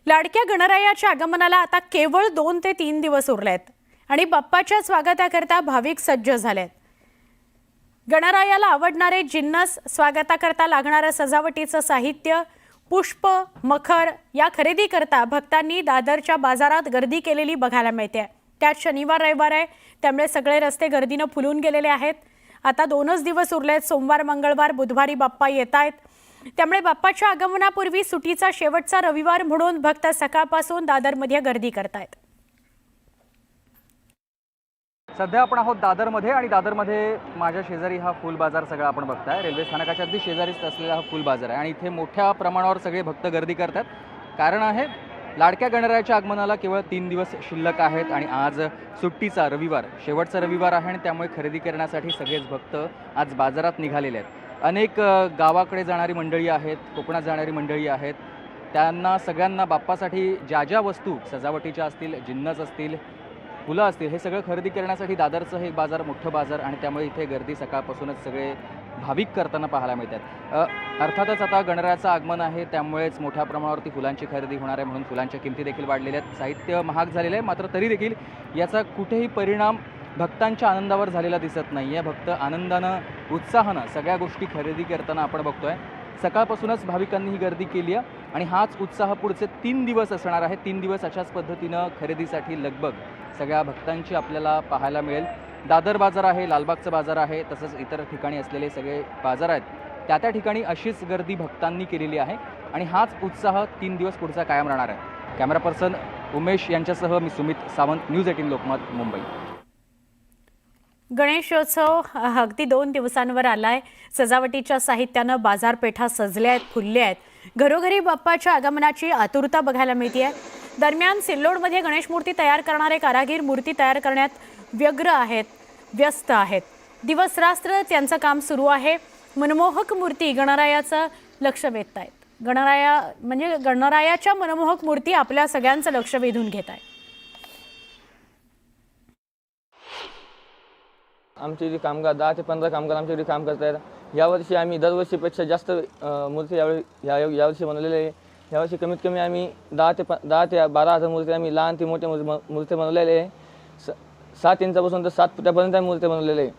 लाडक्या गणरायाच्या आगमनाला आता केवळ 2 ते 3 दिवस उरलेत आणि बाप्पाच्या स्वागताकरता भाविक सज्ज झालेत। गणरायाला आवडणारे जिन्नस, स्वागताकरता लागणारे सजावटीचं साहित्य, पुष्प, मखर या खरेदी करता भक्तांनी दादरच्या बाजारात गर्दी केलेली बघायला मिळते। त्यात शनिवार रविवार आहे, त्यामुळे सगळे रस्ते गर्दीने फुलून गेलेले आहेत। आता 2च दिवस उरलेत। सोमवार, मंगळवार, बुधवारी बाप्पा येतायत, त्यामुळे बाप्पाच्या आगमनापूर्वी सुटीचा शेवटचा रविवार म्हणून भक्त सकाळपासून दादरमध्ये गर्दी करतायत। सध्या आपण आहोत दादरमध्ये आणि दादरमध्ये माझ्या शेजारी हा फुल बाजार सगळा आपण बघताय। रेल्वे स्थानकाच्या अगदी शेजारीच असलेला हा फुल बाजार आहे आणि इथे मोठ्या प्रमाणावर सगळे भक्त गर्दी करतात। कारण आहे लाडक्या गणरायाच्या आगमनाला केवळ 3 दिवस शिल्लक आहेत आणि आज सुट्टीचा रविवार, शेवटचा रविवार आहे आणि त्यामुळे खरेदी करण्यासाठी सगळेच भक्त आज बाजारात निघालेले आहेत। अनेक गावाकडे जाणारी मंडळी आहेत, कोकणात जाणारी मंडळी आहेत, त्यांना सगळ्यांना बाप्पासाठी ज्या ज्या वस्तू सजावटीच्या असतील, जिन्नस असतील, फुलं असतील, हे सगळं खरेदी करण्यासाठी दादरचं हे बाजार मोठं बाजार आणि त्यामुळे इथे गर्दी सकाळपासूनच सगळे भाविक करताना पाहायला मिळतात। अर्थातच आता गणरायाचं आगमन आहे, त्यामुळेच मोठ्या प्रमाणावरती फुलांची खरेदी होणार आहे, म्हणून फुलांच्या किमती देखील वाढलेल्या आहेत, साहित्य महाग झालेलं आहे। मात्र तरी देखील याचा कुठेही परिणाम भक्तांच्या आनंदावर झालेला दिसत नाही आहे। भक्त आनंदानं, उत्साहानं सगळ्या गोष्टी खरेदी करताना आपण बघतोय। सकाळपासूनच भाविकांनी ही गर्दी केली आहे आणि हाच उत्साह पुढचे 3 दिवस असणार आहे। 3 दिवस अशाच पद्धतीनं खरेदीसाठी लगबग सगळ्या भक्तांची आपल्याला पाहायला मिळेल। दादर बाजार आहे, लालबागचं बाजार आहे, तसंच इतर ठिकाणी असलेले सगळे बाजार आहेत, त्या ठिकाणी अशीच गर्दी भक्तांनी केलेली आहे आणि हाच उत्साह 3 दिवस पुढचा कायम राहणार आहे। कॅमेरा पर्सन उमेश यांच्यासह मी सुमित सावंत, न्यूज 18 लोकमत, मुंबई। गणेशोत्सव अगदी 2 दिवसांवर आलाय। सजावटीच्या साहित्यानं बाजारपेठा सजल्या आहेत, फुलल्या आहेत। घरोघरी बाप्पाच्या आगमनाची आतुरता बघायला मिळते। दरम्यान सिल्लोडमध्ये गणेश मूर्ती तयार करणारे कारागीर मूर्ती तयार करण्यात व्यस्त आहेत। दिवसरात्र त्यांचं काम सुरू आहे। मनमोहक मूर्ती गणरायाचं लक्ष वेधत आहेत। गणरायाच्या मनमोहक मूर्ती आपल्या सगळ्यांचं लक्ष वेधून घेत आहेत। आमचे जे कामगार 10 ते 15 कामगार आमच्याकडे काम करत आहेत। यावर्षी आम्ही दरवर्षीपेक्षा जास्त मूर्ती यावर्षी बनवलेले आहे। यावर्षी कमीत कमी आम्ही 10 ते 12,000 मूर्ती आम्ही लहान ते मोठे मूर्ती बनवलेले आहे। 7 इंचापासून तर 7 फुटापर्यंत मूर्ती बनवलेले आहे।